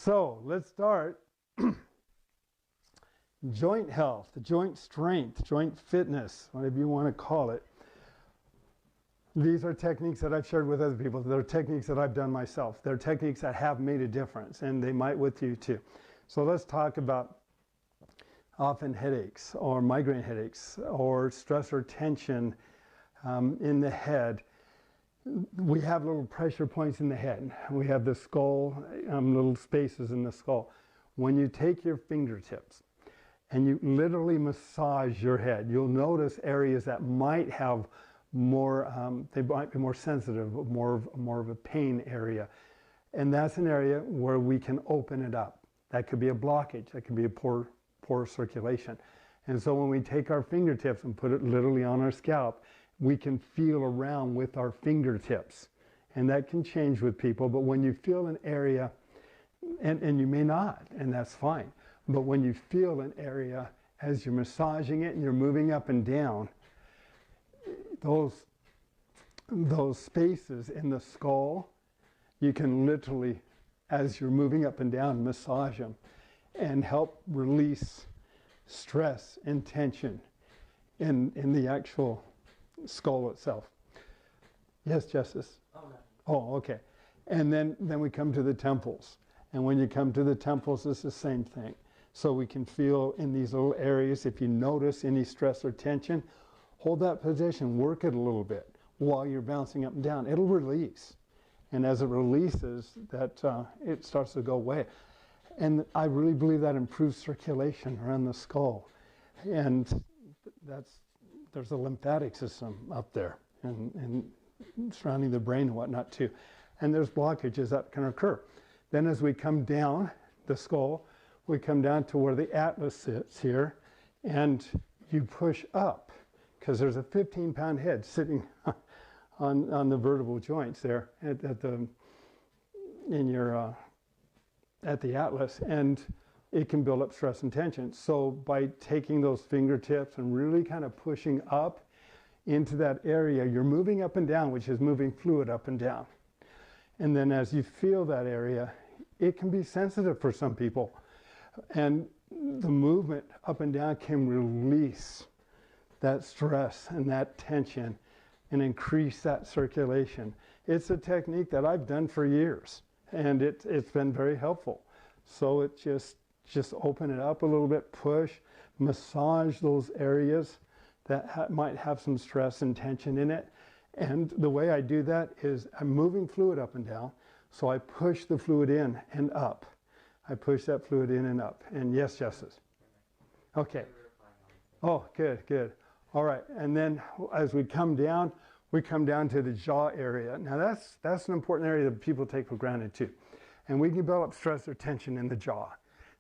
So let's start. Joint health, joint strength, joint fitness, whatever you want to call it. These are techniques that I've shared with other people. They're techniques that I've done myself. They're techniques that have made a difference, and they might with you too. So let's talk about often headaches or migraine headaches or stress or tension in the head. We have little pressure points in the head. We have the skull, little spaces in the skull. When you take your fingertips and you literally massage your head, you'll notice areas that might have more, they might be more sensitive, more of a pain area. And that's an area where we can open it up. That could be a blockage, that could be a poor circulation. And so when we take our fingertips and put it literally on our scalp, we can feel around with our fingertips. And that can change with people, but when you feel an area, and you may not, and that's fine, but when you feel an area as you're massaging it and you're moving up and down, those spaces in the skull, you can literally, as you're moving up and down, massage them and help release stress and tension in the actual skull itself. Yes, Justice? Oh, okay. And then we come to the temples. And when you come to the temples, it's the same thing. So we can feel in these little areas, if you notice any stress or tension, hold that position, work it a little bit while you're bouncing up and down. It'll release. And as it releases, that it starts to go away. And I really believe that improves circulation around the skull. And there's a lymphatic system up there and surrounding the brain and whatnot too. And there's blockages that can occur. Then as we come down the skull, we come down to where the atlas sits here, and you push up, because there's a 15-pound head sitting on the vertebral joints there at the atlas, and it can build up stress and tension. So by taking those fingertips and really kind of pushing up into that area, you're moving up and down, which is moving fluid up and down. And then as you feel that area, it can be sensitive for some people. And the movement up and down can release that stress and that tension and increase that circulation. It's a technique that I've done for years, and it's been very helpful. So it just open it up a little bit, push, massage those areas that might have some stress and tension in it. And the way I do that is I'm moving fluid up and down, so I push the fluid in and up. I push that fluid in and up. And yes, Justice? Okay. Oh, good. All right, and then as we come down to the jaw area. Now that's an important area that people take for granted too. And we can develop stress or tension in the jaw.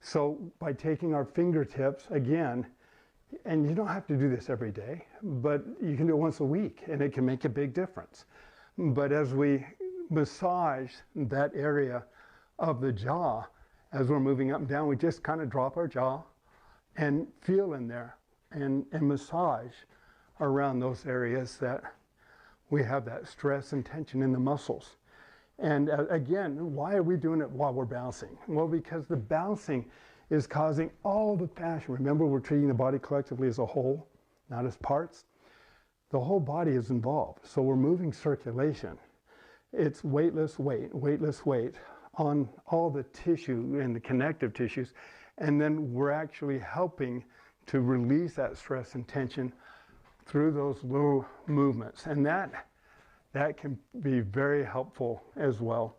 So by taking our fingertips, again, and you don't have to do this every day, but you can do it once a week, and it can make a big difference. But as we massage that area of the jaw, as we're moving up and down, we just kind of drop our jaw and feel in there and massage around those areas that we have that stress and tension in the muscles. And again, why are we doing it while we're bouncing? Well, because the bouncing is causing all the fascia. Remember, we're treating the body collectively as a whole, not as parts. The whole body is involved. So we're moving circulation. It's weightless weight on all the tissue and the connective tissues. And then we're actually helping to release that stress and tension through those little movements. And that can be very helpful as well.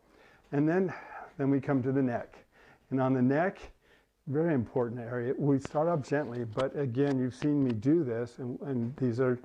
And then we come to the neck. And on the neck, very important area. We start off gently, but again, you've seen me do this, and these are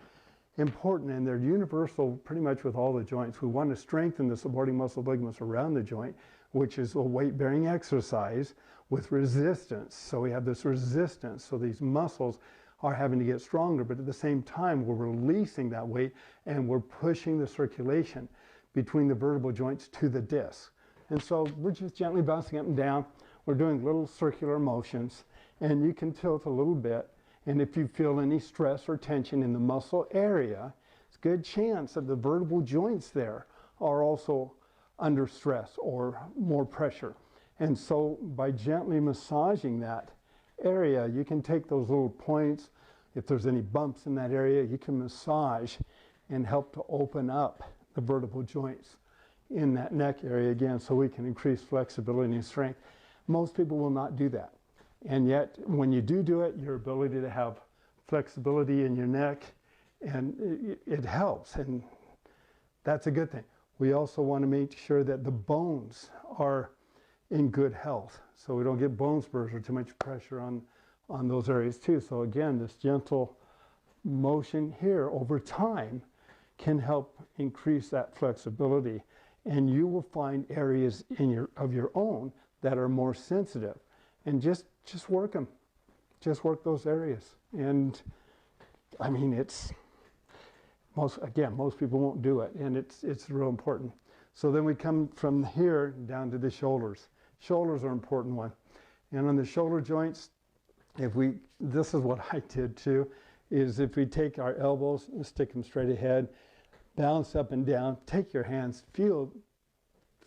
important, and they're universal pretty much with all the joints. We want to strengthen the supporting muscle ligaments around the joint, which is a weight-bearing exercise with resistance. So we have this resistance, so these muscles are having to get stronger, but at the same time, we're releasing that weight, and we're pushing the circulation between the vertebral joints to the disc. And so we're just gently bouncing up and down. We're doing little circular motions, and you can tilt a little bit. And if you feel any stress or tension in the muscle area, it's a good chance that the vertebral joints there are also under stress or more pressure. And so by gently massaging that area, you can take those little points. If there's any bumps in that area, you can massage and help to open up the vertebral joints in that neck area again, so we can increase flexibility and strength. Most people will not do that. And yet, when you do it, your ability to have flexibility in your neck, and it helps, and that's a good thing. We also want to make sure that the bones are in good health, so we don't get bone spurs or too much pressure on those areas too. So again, this gentle motion here over time can help increase that flexibility, and you will find areas of your own that are more sensitive, and just work them. Just work those areas. And I mean, most people won't do it, and it's real important. So then we come from here down to the shoulders. Shoulders are an important one. And on the shoulder joints, this is what I did too, is if we take our elbows and stick them straight ahead, bounce up and down, take your hands, feel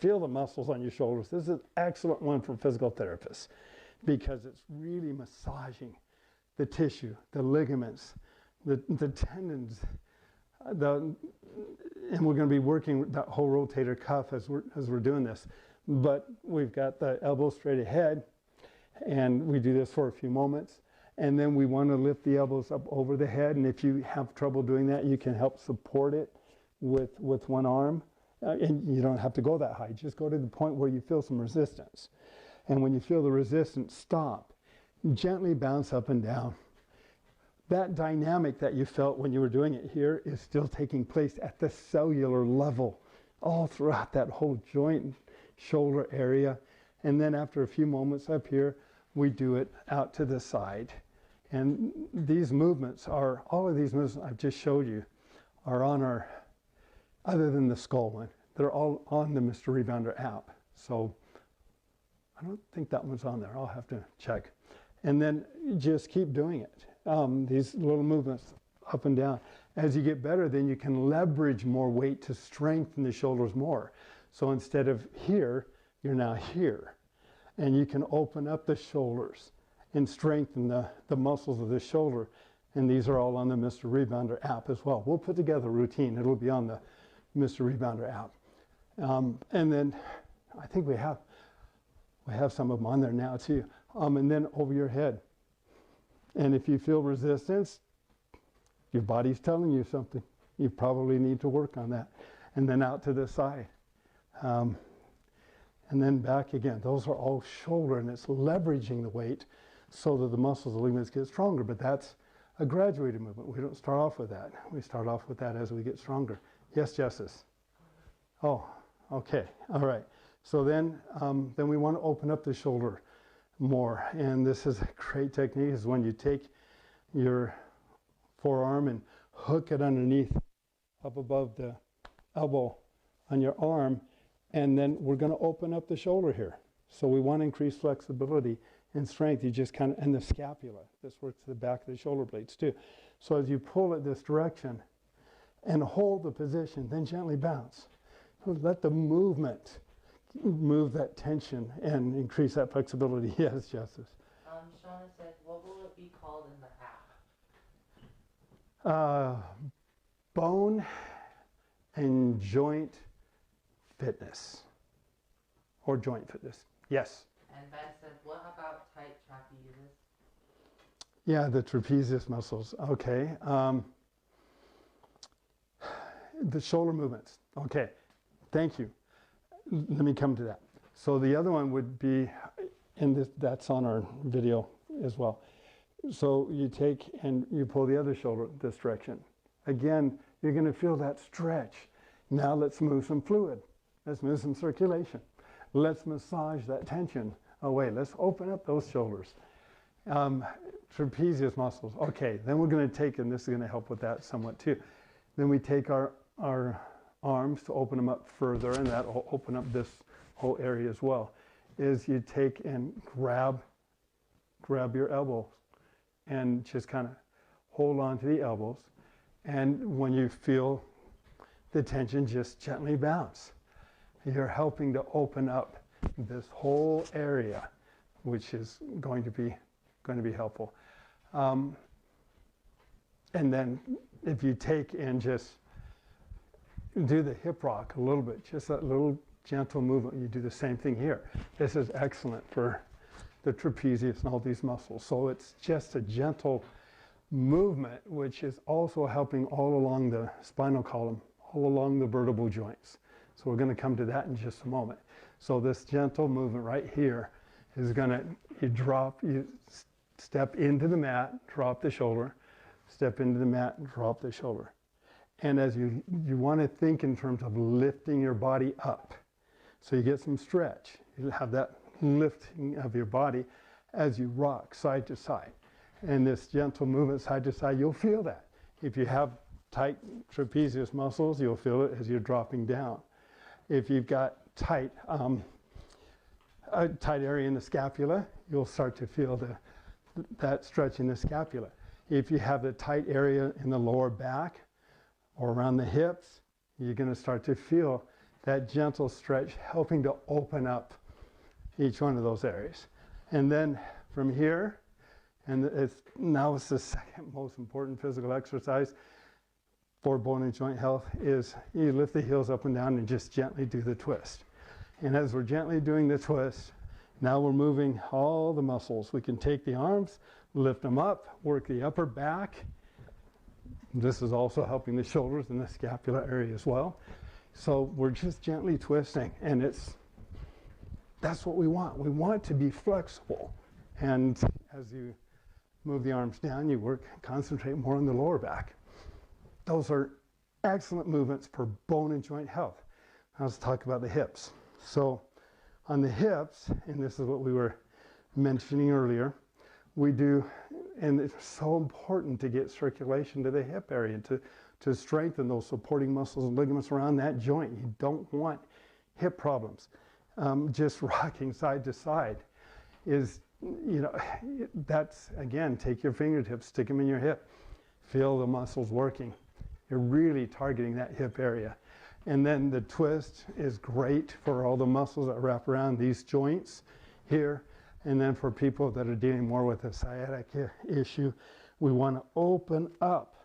the muscles on your shoulders. This is an excellent one for physical therapists because it's really massaging the tissue, the ligaments, the tendons, and we're going to be working that whole rotator cuff as we're doing this. But we've got the elbow straight ahead, and we do this for a few moments, and then we want to lift the elbows up over the head, and if you have trouble doing that, you can help support it with one arm, and you don't have to go that high. Just go to the point where you feel some resistance, and when you feel the resistance, stop. Gently bounce up and down. That dynamic that you felt when you were doing it here is still taking place at the cellular level, all throughout that whole joint shoulder area. And then after a few moments up here, we do it out to the side. And these movements all of these movements I've just showed you are on our, other than the skull one, they're all on the Mr. Rebounder app. So I don't think that one's on there. I'll have to check. And then just keep doing it. These little movements up and down. As you get better, then you can leverage more weight to strengthen the shoulders more. So instead of here, you're now here. And you can open up the shoulders and strengthen the muscles of the shoulder. And these are all on the Mr. Rebounder app as well. We'll put together a routine. It'll be on the Mr. Rebounder app. And then I think we have some of them on there now too. And then over your head. And if you feel resistance, your body's telling you something. You probably need to work on that. And then out to the side. And then back again. Those are all shoulder, and it's leveraging the weight so that the muscles, the ligaments get stronger. But that's a graduated movement. We don't start off with that. We start off with that as we get stronger. Yes, Justice? Oh, okay. All right. So then we want to open up the shoulder more. And this is a great technique, is when you take your forearm and hook it underneath, up above the elbow on your arm, and then we're going to open up the shoulder here. So we want to increase flexibility and strength. You just kind of, and the scapula, this works to the back of the shoulder blades too. So as you pull it this direction and hold the position, then gently bounce. Let the movement move that tension and increase that flexibility. Yes, Justice. Shauna said, what will it be called in the app? Bone and joint fitness, or joint fitness. Yes. And Ben said, what about tight trapezius? Yeah, the trapezius muscles. Okay. The shoulder movements. Okay. Thank you. Let me come to that. So the other one would be, that's on our video as well. So you take and you pull the other shoulder this direction. Again, you're going to feel that stretch. Now let's move some fluid. Let's move some circulation. Let's massage that tension away. Let's open up those shoulders. Trapezius muscles. Okay, then we're going to take, and this is going to help with that somewhat too. Then we take our arms to open them up further, and that will open up this whole area as well. Is you take and grab your elbows and just kind of hold on to the elbows, and when you feel the tension, just gently bounce. You're helping to open up this whole area, which is going to be helpful. And then if you take and just do the hip rock a little bit, just that little gentle movement, you do the same thing here. This is excellent for the trapezius and all these muscles. So it's just a gentle movement, which is also helping all along the spinal column, all along the vertebral joints. So we're going to come to that in just a moment. So this gentle movement right here is going to, you step into the mat, drop the shoulder, step into the mat, drop the shoulder. And as you want to think in terms of lifting your body up. So you get some stretch. You have that lifting of your body as you rock side to side. And this gentle movement side to side, you'll feel that. If you have tight trapezius muscles, you'll feel it as you're dropping down. If you've got a tight area in the scapula, you'll start to feel that stretch in the scapula. If you have the tight area in the lower back or around the hips, you're going to start to feel that gentle stretch helping to open up each one of those areas. And then from here, and now it's the second most important physical exercise for bone and joint health, is you lift the heels up and down and just gently do the twist. And as we're gently doing the twist, now we're moving all the muscles. We can take the arms, lift them up, work the upper back. This is also helping the shoulders and the scapula area as well. So we're just gently twisting, and that's what we want. We want to be flexible. And as you move the arms down, you concentrate more on the lower back. Those are excellent movements for bone and joint health. Now let's talk about the hips. So on the hips, and this is what we were mentioning earlier, we do, and it's so important to get circulation to the hip area, to strengthen those supporting muscles and ligaments around that joint. You don't want hip problems. Just rocking side to side is, that's, again, take your fingertips, stick them in your hip, feel the muscles working. You're really targeting that hip area. And then the twist is great for all the muscles that wrap around these joints here. And then for people that are dealing more with a sciatic issue, we want to open up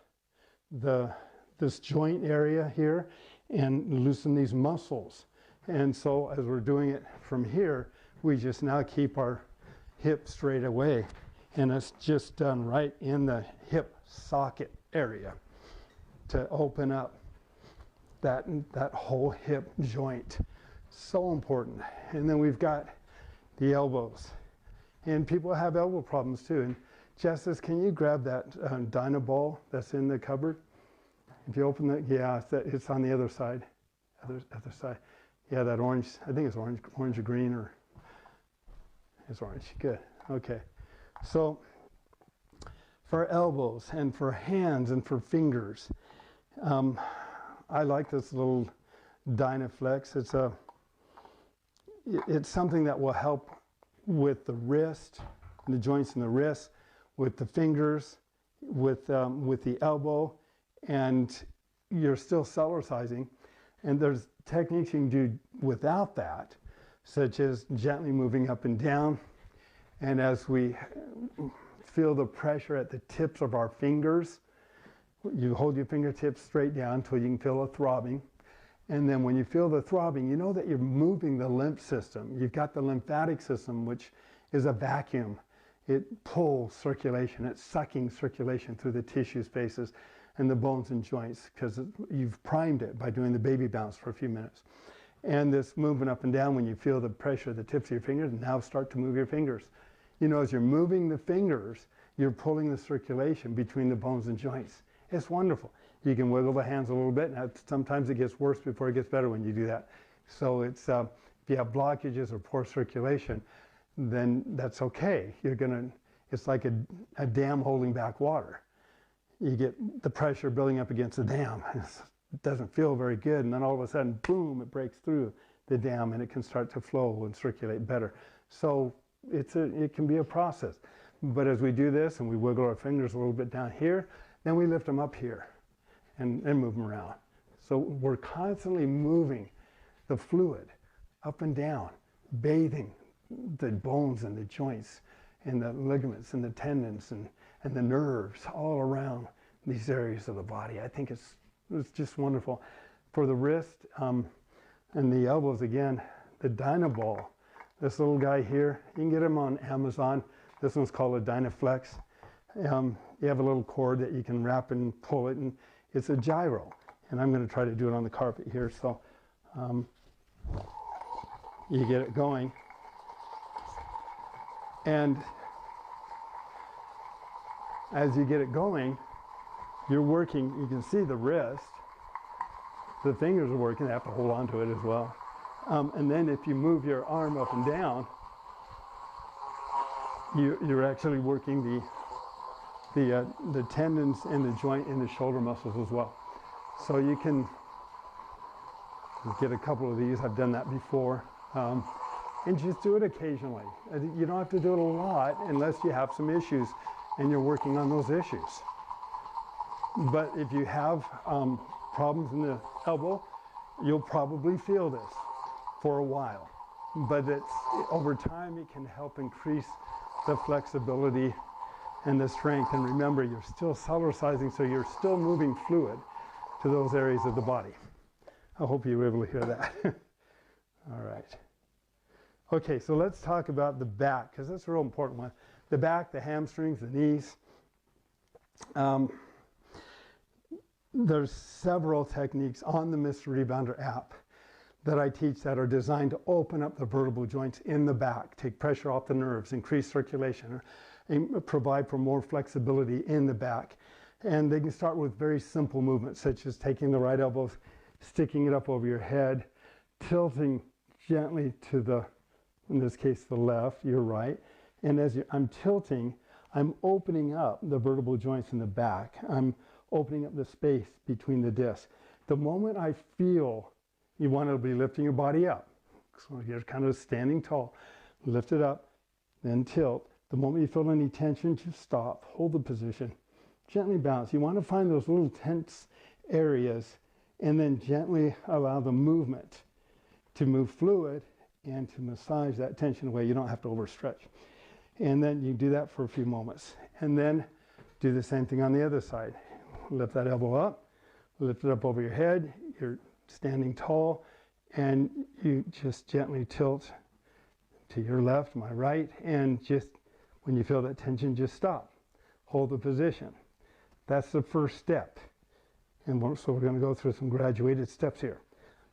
this joint area here and loosen these muscles. And so as we're doing it from here, we just now keep our hip straight away. And it's just done right in the hip socket area to open up that whole hip joint. So important. And then we've got the elbows. And people have elbow problems too. And Justice, can you grab that Dynaball that's in the cupboard? If you open it, yeah, it's on the other side. Other side. Yeah, that orange, I think it's orange or green, or it's orange. Good. Okay. So for elbows and for hands and for fingers, I like this little Dynaflex. It's something that will help with the wrist, the joints in the wrist, with the fingers, with the elbow, and you're still Cellercising. And there's techniques you can do without that, such as gently moving up and down. And as we feel the pressure at the tips of our fingers, you hold your fingertips straight down until you can feel a throbbing. And then when you feel the throbbing, you know that you're moving the lymph system. You've got the lymphatic system, which is a vacuum. It pulls circulation. It's sucking circulation through the tissue spaces and the bones and joints, because you've primed it by doing the baby bounce for a few minutes. And this movement up and down, when you feel the pressure at the tips of your fingers, now start to move your fingers. You know, as you're moving the fingers, you're pulling the circulation between the bones and joints. It's wonderful. You can wiggle the hands a little bit. Now, sometimes it gets worse before it gets better when you do that. So it's, if you have blockages or poor circulation, then that's okay. It's like a dam holding back water. You get the pressure building up against the dam. It doesn't feel very good, and then all of a sudden, boom, it breaks through the dam and it can start to flow and circulate better. So it can be a process. But as we do this and we wiggle our fingers a little bit down here, then we lift them up here and move them around. So we're constantly moving the fluid up and down, bathing the bones and the joints and the ligaments and the tendons and the nerves all around these areas of the body. I think it's just wonderful. For the wrist and the elbows, again, the Dynaball, this little guy here, you can get him on Amazon. This one's called a Dynaflex. You have a little cord that you can wrap and pull it, and it's a gyro. And I'm going to try to do it on the carpet here. So you get it going. And as you get it going, you're working, you can see the wrist. The fingers are working, they have to hold on to it as well. And then if you move your arm up and down, you're actually working the tendons and the joint and the shoulder muscles as well. So you can get a couple of these. I've done that before. And just do it occasionally. You don't have to do it a lot unless you have some issues and you're working on those issues. But if you have problems in the elbow, you'll probably feel this for a while. But over time, it can help increase the flexibility and the strength. And remember, you're still cellercising, so you're still moving fluid to those areas of the body. I hope you were able to hear that. All right. Okay, so let's talk about the back, because that's a real important one. The back, the hamstrings, the knees. There's several techniques on the Mr. Rebounder app that I teach that are designed to open up the vertebral joints in the back, take pressure off the nerves, increase circulation, and provide for more flexibility in the back. And they can start with very simple movements, such as taking the right elbow, sticking it up over your head, tilting gently to the, in this case, the left, your right. And as I'm tilting, I'm opening up the vertebral joints in the back. I'm opening up the space between the discs. The moment I feel you want to be lifting your body up, so you're kind of standing tall, lift it up, then tilt. The moment you feel any tension, just stop, hold the position, gently bounce. You want to find those little tense areas and then gently allow the movement to move fluid and to massage that tension away. You don't have to overstretch. And then you do that for a few moments. And then do the same thing on the other side. Lift that elbow up, lift it up over your head. You're standing tall, and you just gently tilt to your left, my right, and just when you feel that tension, just stop. Hold the position. That's the first step. And so we're going to go through some graduated steps here.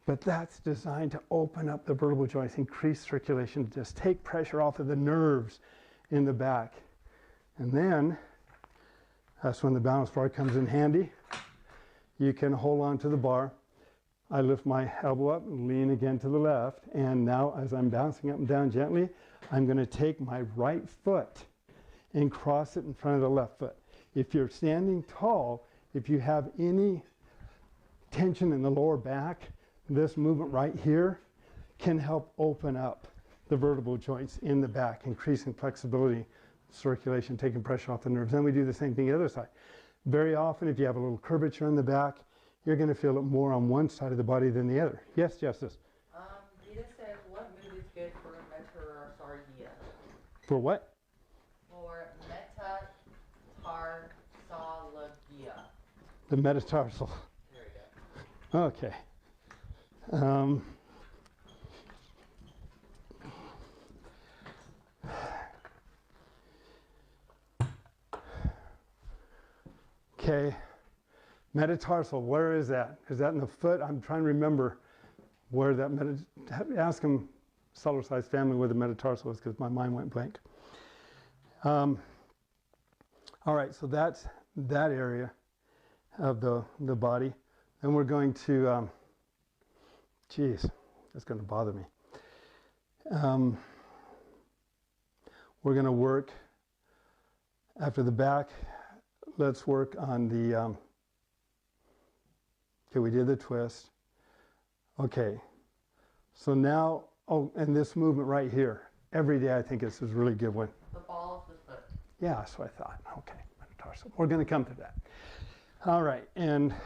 But that's designed to open up the vertebral joints, increase circulation, just take pressure off of the nerves in the back. And then that's when the balance bar comes in handy. You can hold on to the bar. I lift my elbow up and lean again to the left. And now as I'm bouncing up and down gently, I'm going to take my right foot and cross it in front of the left foot. If you're standing tall, if you have any tension in the lower back, this movement right here can help open up the vertebral joints in the back, increasing flexibility, circulation, taking pressure off the nerves. Then we do the same thing the other side. Very often, if you have a little curvature in the back, you're going to feel it more on one side of the body than the other. Yes, Justice? Rita says, what move is good for metatarsalgia? For what? For metatarsalgia. The metatarsal. There we go. Okay. Okay, metatarsal, where is that? Is that in the foot? I'm trying to remember where that ask him, Cellercise family, where the metatarsal is, because my mind went blank. All right, so that's that area of the body. Then we're going to, geez, that's going to bother me. We're going to work after the back. Let's work on the, okay, we did the twist. Okay, so now, oh, and this movement right here. Every day I think this is a really good one. The ball of the foot. Yeah, that's what I thought. Okay, metatarsal. We're going to come to that. All right, and in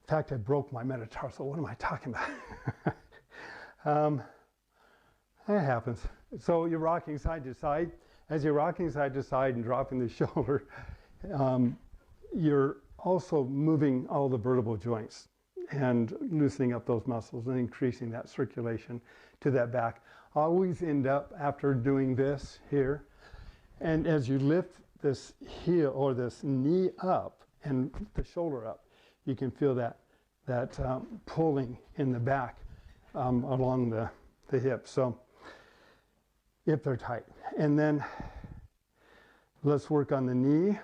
fact, I broke my metatarsal. What am I talking about? It happens. So you're rocking side to side. As you're rocking side to side and dropping the shoulder, you're also moving all the vertebral joints and loosening up those muscles and increasing that circulation to that back. Always end up after doing this here, and as you lift this heel or this knee up and the shoulder up, you can feel that pulling in the back along the hips. So if they're tight. And then let's work on the knee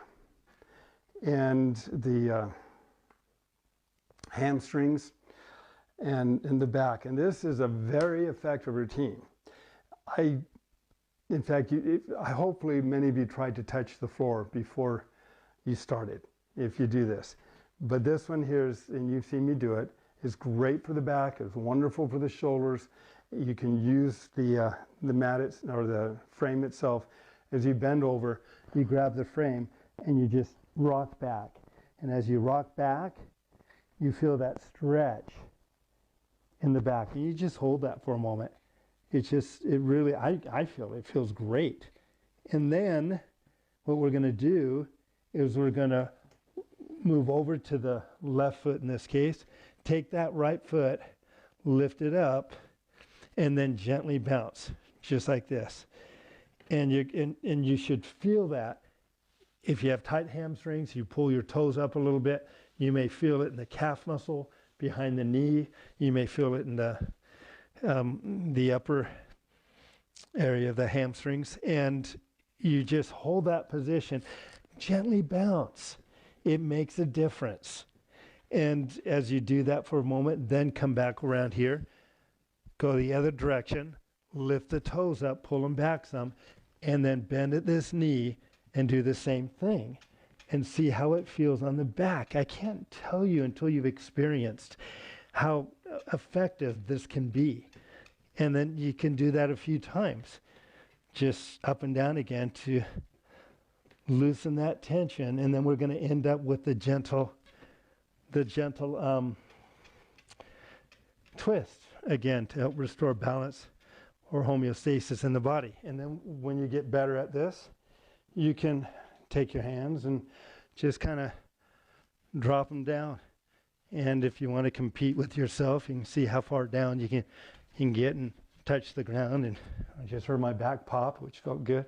and the hamstrings and the back. And this is a very effective routine. In fact, hopefully many of you tried to touch the floor before you started, if you do this. But this one here is, and you've seen me do it, is great for the back. It's wonderful for the shoulders. You can use the mat or the frame itself. As you bend over, you grab the frame and you just rock back. And as you rock back, you feel that stretch in the back. And you just hold that for a moment. It really, I feel it feels great. And then what we're going to do is we're going to move over to the left foot in this case, take that right foot, lift it up, and then gently bounce, just like this. And you should feel that. If you have tight hamstrings, you pull your toes up a little bit. You may feel it in the calf muscle behind the knee. You may feel it in the upper area of the hamstrings. And you just hold that position, gently bounce. It makes a difference. And as you do that for a moment, then come back around here, go the other direction, lift the toes up, pull them back some, and then bend at this knee and do the same thing and see how it feels on the back. I can't tell you until you've experienced how effective this can be. And then you can do that a few times, just up and down again to loosen that tension. And then we're going to end up with the gentle twist again to help restore balance or homeostasis in the body. And then when you get better at this, you can take your hands and just kind of drop them down. And if you want to compete with yourself, you can see how far down you can get and touch the ground. And I just heard my back pop, which felt good.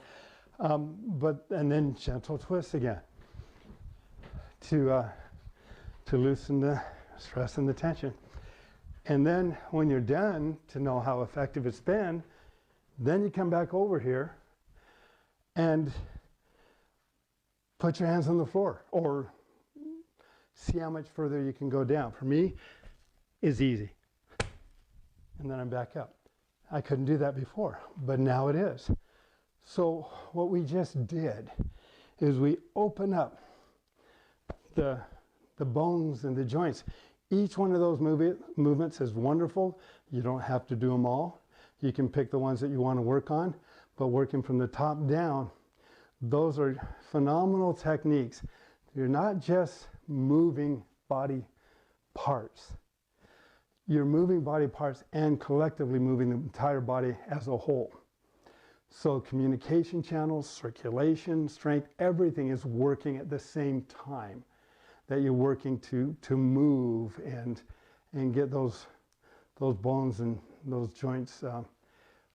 And then gentle twist again to loosen the stress and the tension. And then when you're done, to know how effective it's been, then you come back over here and put your hands on the floor or see how much further you can go down. For me, it's easy. And then I'm back up. I couldn't do that before, but now it is. So what we just did is we open up the bones and the joints. Each one of those movements is wonderful. You don't have to do them all. You can pick the ones that you want to work on, but working from the top down, those are phenomenal techniques. You're not just moving body parts. You're moving body parts and collectively moving the entire body as a whole. So communication channels, circulation, strength, everything is working at the same time that you're working to move and get those bones and those joints